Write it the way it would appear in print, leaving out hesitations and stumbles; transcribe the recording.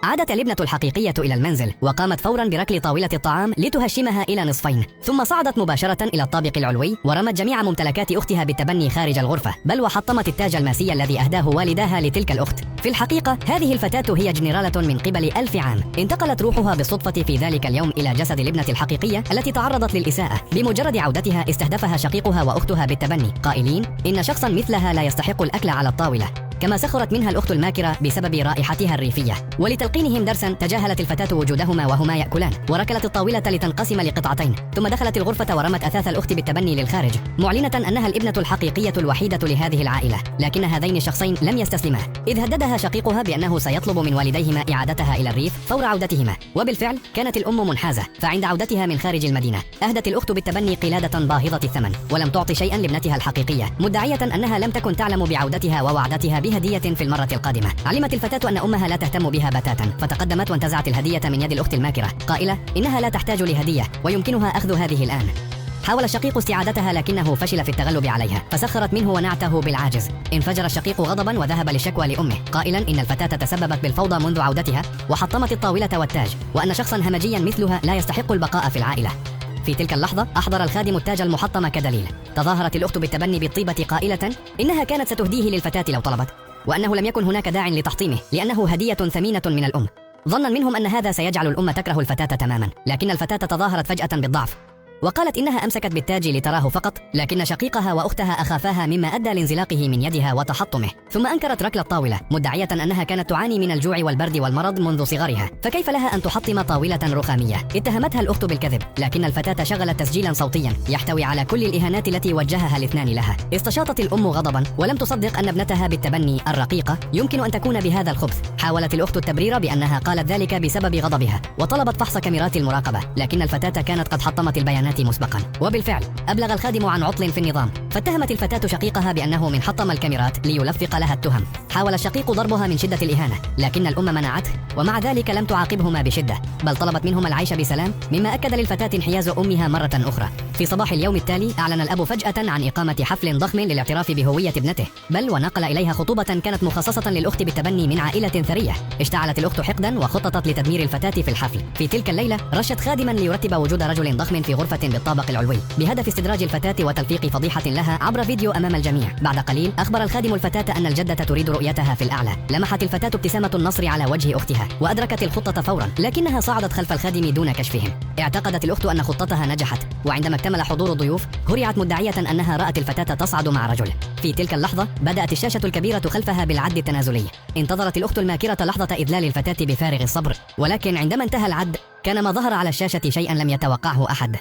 عادت الابنة الحقيقية إلى المنزل وقامت فورا بركل طاولة الطعام لتهشمها إلى نصفين، ثم صعدت مباشرة إلى الطابق العلوي ورمت جميع ممتلكات أختها بالتبني خارج الغرفة، بل وحطمت التاج الماسي الذي أهداه والداها لتلك الأخت. في الحقيقة هذه الفتاة هي جنرالة من قبل 1000 عام، انتقلت روحها بالصدفة في ذلك اليوم إلى جسد الابنة الحقيقية التي تعرضت للإساءة. بمجرد عودتها استهدفها شقيقها وأختها بالتبني قائلين إن شخصا مثلها لا يستحق الأكل على الطاولة، كما سخرت منها الأخت الماكرة بسبب رائحتها الريفية. ولتلقينهم درسا تجاهلت الفتاة وجودهما وهما يأكلان، وركلت الطاولة لتنقسم لقطعتين، ثم دخلت الغرفة ورمت أثاث الأخت بالتبني للخارج، معلنة أنها الابنة الحقيقية الوحيدة لهذه العائلة. لكن هذين الشخصين لم يستسلما، إذ هددها شقيقها بأنه سيطلب من والديهما إعادتها إلى الريف فور عودتهما. وبالفعل كانت الأم منحازة، فعند عودتها من خارج المدينة أهدت الأخت بالتبني قلادة باهظة الثمن، ولم تعطي شيئا لابنتها الحقيقية، مدعية أنها لم تكن تعلم بعودتها ووعدتها بهدية في المرة القادمة. علمت الفتاة أن أمها لا تهتم بها بتاتا، فتقدمت وانتزعت الهدية من يد الأخت الماكرة قائلة إنها لا تحتاج لهدية ويمكنها أخذ هذه الآن. حاول الشقيق استعادتها لكنه فشل في التغلب عليها، فسخرت منه ونعته بالعاجز. انفجر الشقيق غضبا وذهب للشكوى لأمه قائلا إن الفتاة تسببت بالفوضى منذ عودتها وحطمت الطاولة والتاج، وأن شخصا همجيا مثلها لا يستحق البقاء في العائلة. في تلك اللحظة أحضر الخادم التاج المحطم كدليل. تظاهرت الأخت بالتبني بالطيبة قائلة إنها كانت ستهديه للفتاة لو طلبت، وأنه لم يكن هناك داع لتحطيمه لأنه هدية ثمينة من الأم. ظنا منهم أن هذا سيجعل الأم تكره الفتاة تماما، لكن الفتاة تظاهرت فجأة بالضعف وقالت إنها أمسكت بالتاج لتراه فقط، لكن شقيقها وأختها أخافاها مما أدى لانزلاقه من يدها وتحطمه. ثم أنكرت ركل الطاولة مدعية أنها كانت تعاني من الجوع والبرد والمرض منذ صغرها، فكيف لها أن تحطم طاولة رخامية؟ اتهمتها الأخت بالكذب، لكن الفتاة شغلت تسجيلا صوتيا يحتوي على كل الإهانات التي وجهها الاثنان لها. استشاطت الأم غضبا ولم تصدق أن ابنتها بالتبني الرقيقة يمكن أن تكون بهذا الخبث. حاولت الأخت التبرير بأنها قالت ذلك بسبب غضبها، وطلبت فحص كاميرات المراقبة، لكن الفتاة كانت قد حطمت البيانات مسبقا. وبالفعل أبلغ الخادم عن عطل في النظام، فاتهمت الفتاة شقيقها بأنه من حطم الكاميرات ليلفق لها التهم. حاول الشقيق ضربها من شدة الإهانة، لكن الأم منعته، ومع ذلك لم تعاقبهما بشدة، بل طلبت منهما العيش بسلام، مما أكد للفتاة انحياز أمها مرة أخرى. في صباح اليوم التالي أعلن الأب فجأة عن إقامة حفل ضخم للاعتراف بهوية ابنته، بل ونقل إليها خطوبة كانت مخصصة للأخت بالتبني من عائلة ثرية. اشتعلت الأخت حقدا وخططت لتدمير الفتاة في الحفل. في تلك الليلة رشت خادما ليرتب وجود رجل ضخم في غرفة بالطابق العلوي بهدف استدراج الفتاة وتلفيق فضيحة لها عبر فيديو أمام الجميع. بعد قليل أخبر الخادم الفتاة أن الجدة تريد رؤيتها في الأعلى. لمحت الفتاة ابتسامة النصر على وجه أختها وأدركت الخطة فورا، لكنها صعدت خلف الخادم دون كشفهم. اعتقدت الأخت أن خطتها نجحت، وعندما اكتمل حضور الضيوف هرعت مدعية أنها رأت الفتاة تصعد مع رجل. في تلك اللحظة بدأت الشاشة الكبيرة خلفها بالعد التنازلي. انتظرت الأخت الماكرة لحظة إذلال الفتاة بفارغ الصبر، ولكن عندما انتهى العد كان ما ظهر على الشاشة شيئا لم يتوقعه أحد.